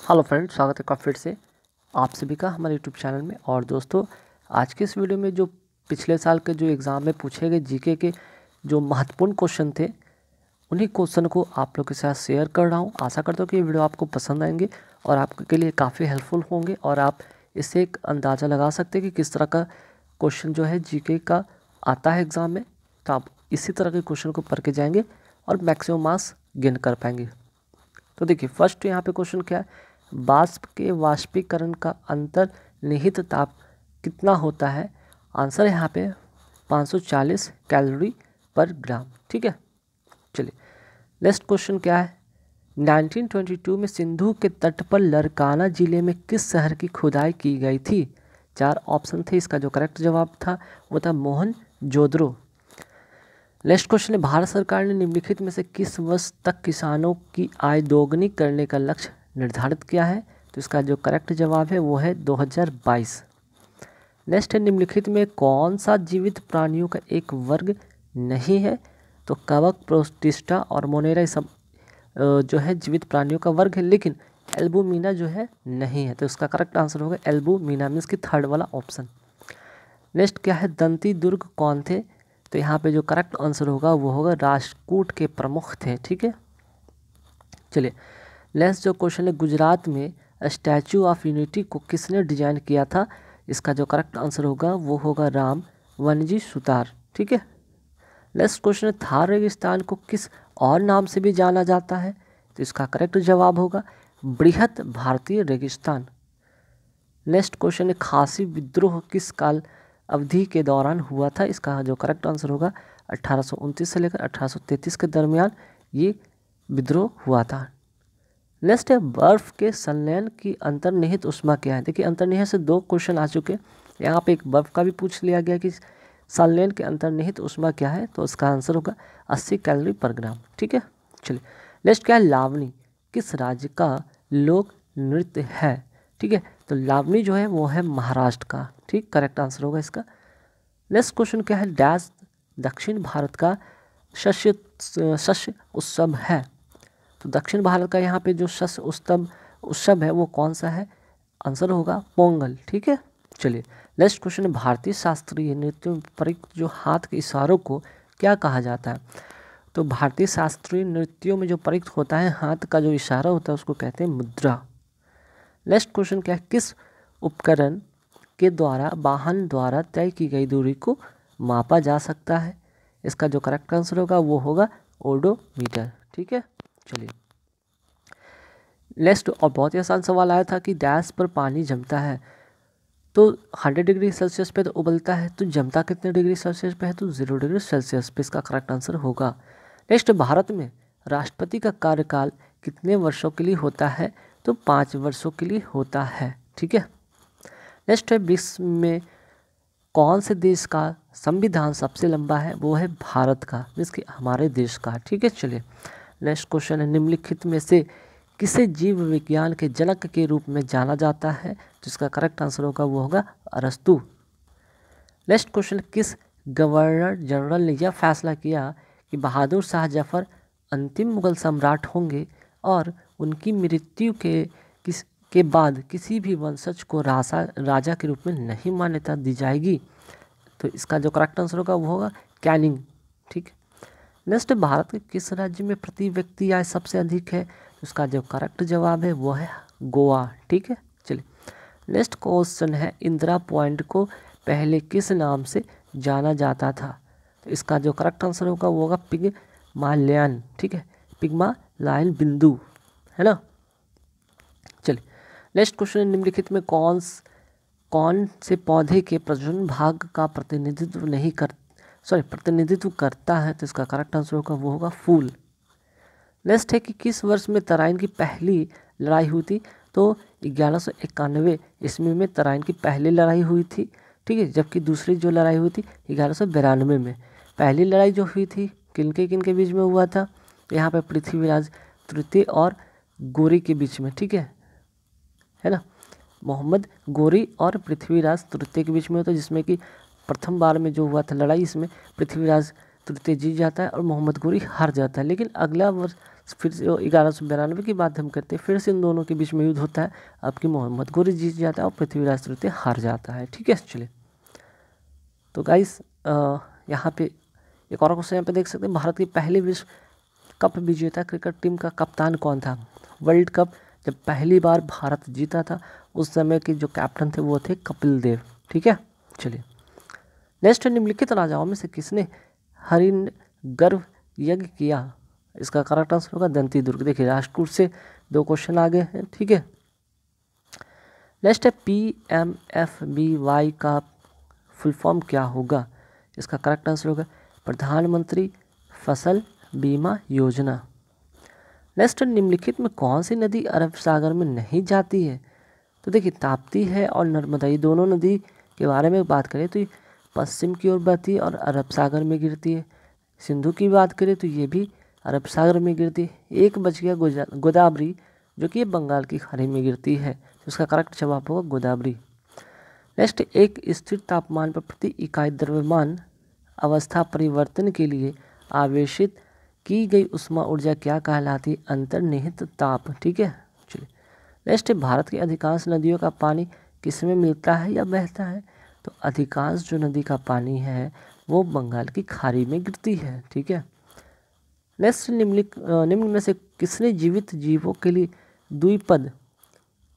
Hello friends, स्वागत है फिर से आप सभी का हमारे यूट्यूब चैनल में। और दोस्तों, आज के इस वीडियो में जो पिछले साल के जो एग्ज़ाम में पूछे गए जीके के जो महत्वपूर्ण क्वेश्चन थे, उन्हीं क्वेश्चन को आप लोग के साथ शेयर कर रहा हूं। आशा करता हूं कि ये वीडियो आपको पसंद आएंगे और आपके लिए काफ़ी हेल्पफुल होंगे और आप इससे एक अंदाज़ा लगा सकते हैं कि किस तरह का क्वेश्चन जो है जीके का आता है एग्ज़ाम में। तो आप इसी तरह के क्वेश्चन को पढ़ के जाएंगे और मैक्सिमम मार्क्स गेन कर पाएंगे। तो देखिए, फर्स्ट यहाँ पे क्वेश्चन क्या है, वाष्प के वाष्पीकरण का अंतर्निहित ताप कितना होता है। आंसर यहाँ पे 540 कैलोरी पर ग्राम। ठीक है, चलिए नेक्स्ट क्वेश्चन क्या है, 1922 में सिंधु के तट पर लरकाना जिले में किस शहर की खुदाई की गई थी। 4 ऑप्शन थे, इसका जो करेक्ट जवाब था वो था मोहनजोदड़ो। नेक्स्ट क्वेश्चन है, भारत सरकार ने निम्नलिखित में से किस वर्ष तक किसानों की आय दोगुनी करने का लक्ष्य निर्धारित किया है। तो इसका जो करेक्ट जवाब है वो है 2022। नेक्स्ट है, निम्नलिखित में कौन सा जीवित प्राणियों का एक वर्ग नहीं है। तो कवक, प्रोटिस्टा और मोनेरा सब जो है जीवित प्राणियों का वर्ग है, लेकिन एल्बुमिना जो है नहीं है। तो इसका करेक्ट आंसर होगा एल्बुमिना, मीन्स की थर्ड वाला ऑप्शन। नेक्स्ट क्या है, दंती दुर्ग कौन थे। तो यहाँ पे जो करेक्ट आंसर होगा वो होगा राष्ट्रकूट के प्रमुख थे। ठीक है, चलिए नेक्स्ट जो क्वेश्चन है, गुजरात में स्टैचू ऑफ यूनिटी को किसने डिजाइन किया था। इसका जो करेक्ट आंसर होगा वो होगा राम वनजी सुतार। ठीक है, नेक्स्ट क्वेश्चन है, थार रेगिस्तान को किस और नाम से भी जाना जाता है। तो इसका करेक्ट जवाब होगा बृहत भारतीय रेगिस्तान। नेक्स्ट क्वेश्चन है, खासी विद्रोह किस काल अवधि के दौरान हुआ था। इसका जो करेक्ट आंसर होगा 1829 से लेकर 1833 के दरमियान ये विद्रोह हुआ था। नेक्स्ट है, बर्फ के संलयन की अंतर्निहित ऊष्मा क्या है। देखिए, अंतर्निहित से 2 क्वेश्चन आ चुके हैं। यहाँ पे एक बर्फ का भी पूछ लिया गया कि संलयन के अंतर्निहित ऊष्मा क्या है। तो इसका आंसर होगा 80 कैलोरी पर ग्राम। ठीक है, चलिए नेक्स्ट क्या है, लावनी किस राज्य का लोक नृत्य है। ठीक है, तो लावनी जो है वो है महाराष्ट्र का। ठीक, करेक्ट आंसर होगा इसका। नेक्स्ट क्वेश्चन क्या है, डैश दक्षिण भारत का शस्य उत्सव है। तो दक्षिण भारत का यहाँ पे जो शस्य उत्सव है वो कौन सा है। आंसर होगा पोंगल। ठीक है, चलिए नेक्स्ट क्वेश्चन है, भारतीय शास्त्रीय नृत्यों में प्रयुक्त जो हाथ के इशारों को क्या कहा जाता है। तो भारतीय शास्त्रीय नृत्यों में जो प्रयुक्त होता है हाथ का जो इशारा होता है उसको कहते हैं मुद्रा। नेक्स्ट क्वेश्चन क्या है, किस उपकरण के द्वारा वाहन द्वारा तय की गई दूरी को मापा जा सकता है। इसका जो करेक्ट आंसर होगा वो होगा ओडोमीटर। ठीक है, चलिए नेक्स्ट और बहुत ही आसान सवाल आया था कि डैश पर पानी जमता है तो 100 डिग्री सेल्सियस पे तो उबलता है, तो जमता कितने डिग्री सेल्सियस पे है। तो 0 डिग्री सेल्सियस पे इसका करेक्ट आंसर होगा। नेक्स्ट, भारत में राष्ट्रपति का कार्यकाल कितने वर्षों के लिए होता है। तो 5 वर्षों के लिए होता है। ठीक है, नेक्स्ट है, विश्व में कौन से देश का संविधान सबसे लंबा है। वो है भारत का, मीन्स कि हमारे देश का। ठीक है, चलिए नेक्स्ट क्वेश्चन है, निम्नलिखित में से किसे जीव विज्ञान के जनक के रूप में जाना जाता है। तो इसका करेक्ट आंसर होगा वो होगा अरस्तु। नेक्स्ट क्वेश्चन, किस गवर्नर जनरल ने यह फैसला किया कि बहादुर शाह जफर अंतिम मुगल सम्राट होंगे और उनकी मृत्यु के बाद किसी भी वंशज को राजा के रूप में नहीं मान्यता दी जाएगी। तो इसका जो करेक्ट आंसर होगा वो होगा कैनिंग। ठीक, नेक्स्ट, भारत के किस राज्य में प्रति व्यक्ति आय सबसे अधिक है। उसका जो करेक्ट जवाब है वो है गोवा। ठीक है, चलिए नेक्स्ट क्वेश्चन है, इंदिरा पॉइंट को पहले किस नाम से जाना जाता था। तो इसका जो करेक्ट आंसर होगा वो होगा पिग्मालियन। ठीक है, पिग्मालियन बिंदु है ना। चलिए नेक्स्ट क्वेश्चन, निम्नलिखित में कौन से पौधे के प्रजनन भाग का प्रतिनिधित्व करता है। तो इसका करेक्ट आंसर होगा वो होगा फूल। नेक्स्ट है कि किस वर्ष में तराइन की पहली लड़ाई हुई थी। तो 1191 ईस्वी में तराइन की पहली लड़ाई हुई थी। ठीक है, जबकि दूसरी जो लड़ाई हुई थी 1192 में। पहली लड़ाई जो हुई थी किनके बीच में हुआ था। यहाँ पे पृथ्वीराज तृतीय और गोरी के बीच में। ठीक है ना, मोहम्मद गोरी और पृथ्वीराज तृतीय के बीच में होता है, जिसमें कि प्रथम बार में जो हुआ था लड़ाई, इसमें पृथ्वीराज तृतीय जीत जाता है और मोहम्मद गोरी हार जाता है। लेकिन अगला वर्ष फिर से 1192 की बात हम करते हैं, फिर से इन दोनों के बीच में युद्ध होता है। अब की मोहम्मद गोरी जीत जाता है और पृथ्वीराज तृतीय हार जाता है। ठीक है, चलिए तो गाइस यहाँ पे एक और क्वेश्चन यहाँ पे देख सकते हैं, भारत की पहली विश्व कप विजेता क्रिकेट टीम का कप्तान कौन था? वर्ल्ड कप जब पहली बार भारत जीता था उस समय के जो कैप्टन थे वो थे कपिल देव। ठीक है, चलिए नेक्स्ट, निम्नलिखित राजाओं में से किसने हरिण गर्भ यज्ञ किया? इसका करेक्ट आंसर होगा दंती दुर्ग। देखिए राष्ट्रकूट से 2 क्वेश्चन आ गए हैं। ठीक है, नेक्स्ट है PMFBY का फुल फॉर्म क्या होगा? इसका करेक्ट आंसर होगा प्रधानमंत्री फसल बीमा योजना। नेक्स्ट, निम्नलिखित में कौन सी नदी अरब सागर में नहीं जाती है? तो देखिए ताप्ती है और नर्मदा, ये दोनों नदी के बारे में बात करें तो ये पश्चिम की ओर बहती है और अरब सागर में गिरती है। सिंधु की बात करें तो ये भी अरब सागर में गिरती है। एक बच गया गोदावरी, जो कि बंगाल की खाड़ी में गिरती है। तो इसका करेक्ट जवाब होगा गोदावरी। नेक्स्ट, एक स्थिर तापमान पर प्रति इकाई द्रव्यमान अवस्था परिवर्तन के लिए आवेशित की गई उष्मा ऊर्जा क्या कहलाती? अंतर्निहित ताप। ठीक है, चलिए नेक्स्ट, भारत की अधिकांश नदियों का पानी किसमें मिलता है या बहता है? तो अधिकांश जो नदी का पानी है वो बंगाल की खाड़ी में गिरती है। ठीक है, नेक्स्ट, निम्न में से किसने जीवित जीवों के लिए द्विपद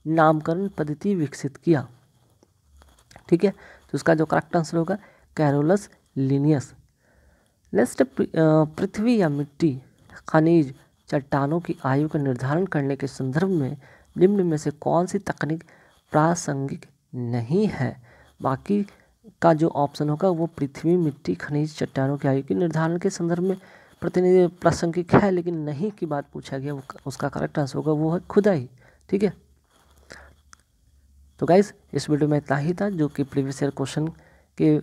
नामकरण पद्धति विकसित किया? ठीक है, तो इसका जो करेक्ट आंसर होगा कैरोलस लिनियस। नेक्स्ट, पृथ्वी या मिट्टी, खनिज, चट्टानों की आयु का निर्धारण करने के संदर्भ में निम्न में से कौन सी तकनीक प्रासंगिक नहीं है? बाकी का जो ऑप्शन होगा वो पृथ्वी, मिट्टी, खनिज, चट्टानों की आयु के निर्धारण के संदर्भ में प्रासंगिक है, लेकिन नहीं की बात पूछा गया, उसका करेक्ट आंसर होगा वो है खुदाई। ठीक है, तो गाइस इस वीडियो में इतना ही था जो कि प्रीवियस ईयर क्वेश्चन के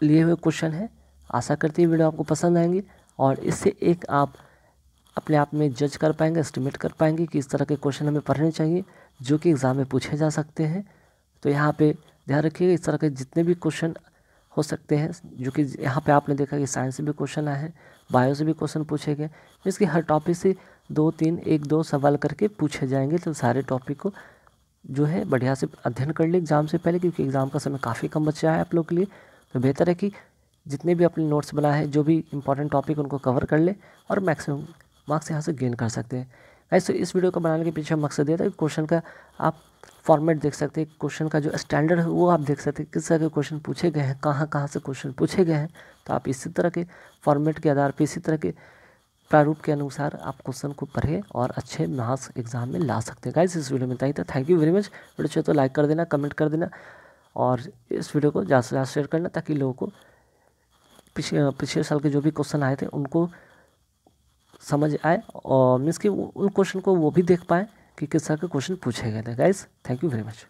लिए हुए क्वेश्चन है। आशा करती है वीडियो आपको पसंद आएंगी और इससे एक आप अपने आप में जज कर पाएंगे, एस्टिमेट कर पाएंगे कि इस तरह के क्वेश्चन हमें पढ़ने चाहिए जो कि एग्ज़ाम में पूछे जा सकते हैं। तो यहाँ पे ध्यान रखिएगा इस तरह के जितने भी क्वेश्चन हो सकते हैं, जो कि यहाँ पे आपने देखा कि साइंस से भी क्वेश्चन आए हैं, बायो से भी क्वेश्चन पूछे गए, इसके हर टॉपिक से 2-3 1-2 सवाल करके पूछे जाएंगे। तो सारे टॉपिक को जो है बढ़िया से अध्ययन कर ले एग्ज़ाम से पहले, क्योंकि एग्ज़ाम का समय काफ़ी कम बचा है आप लोग के लिए। तो बेहतर है कि जितने भी अपने नोट्स बनाए हैं, जो भी इंपॉर्टेंट टॉपिक उनको कवर कर ले और मैक्सिमम मार्क्स यहाँ से गेन कर सकते हैं। ऐसे इस वीडियो को बनाने के पीछे मकसद ये था कि क्वेश्चन का आप फॉर्मेट देख सकते हैं, क्वेश्चन का जो स्टैंडर्ड है वो आप देख सकते हैं, किस तरह के क्वेश्चन पूछे गए हैं, कहाँ कहाँ से क्वेश्चन पूछे गए हैं। तो आप इसी तरह के फॉर्मेट के आधार पर, इसी तरह के प्रारूप के अनुसार आप क्वेश्चन को पढ़ें और अच्छे मार्क्स एग्जाम में ला सकते हैं। गाइस इस वीडियो में इतना ही था। Thank you very much. Video चाहिए तो लाइक कर देना, कमेंट कर देना और इस वीडियो को ज़्यादा से ज़्यादा शेयर करना, ताकि लोगों को पिछले साल के जो भी क्वेश्चन आए थे उनको समझ आए और मीन्स कि उन क्वेश्चन को वो भी देख पाएँ कि किस तरह के क्वेश्चन पूछे गए थे। Guys thank you very much.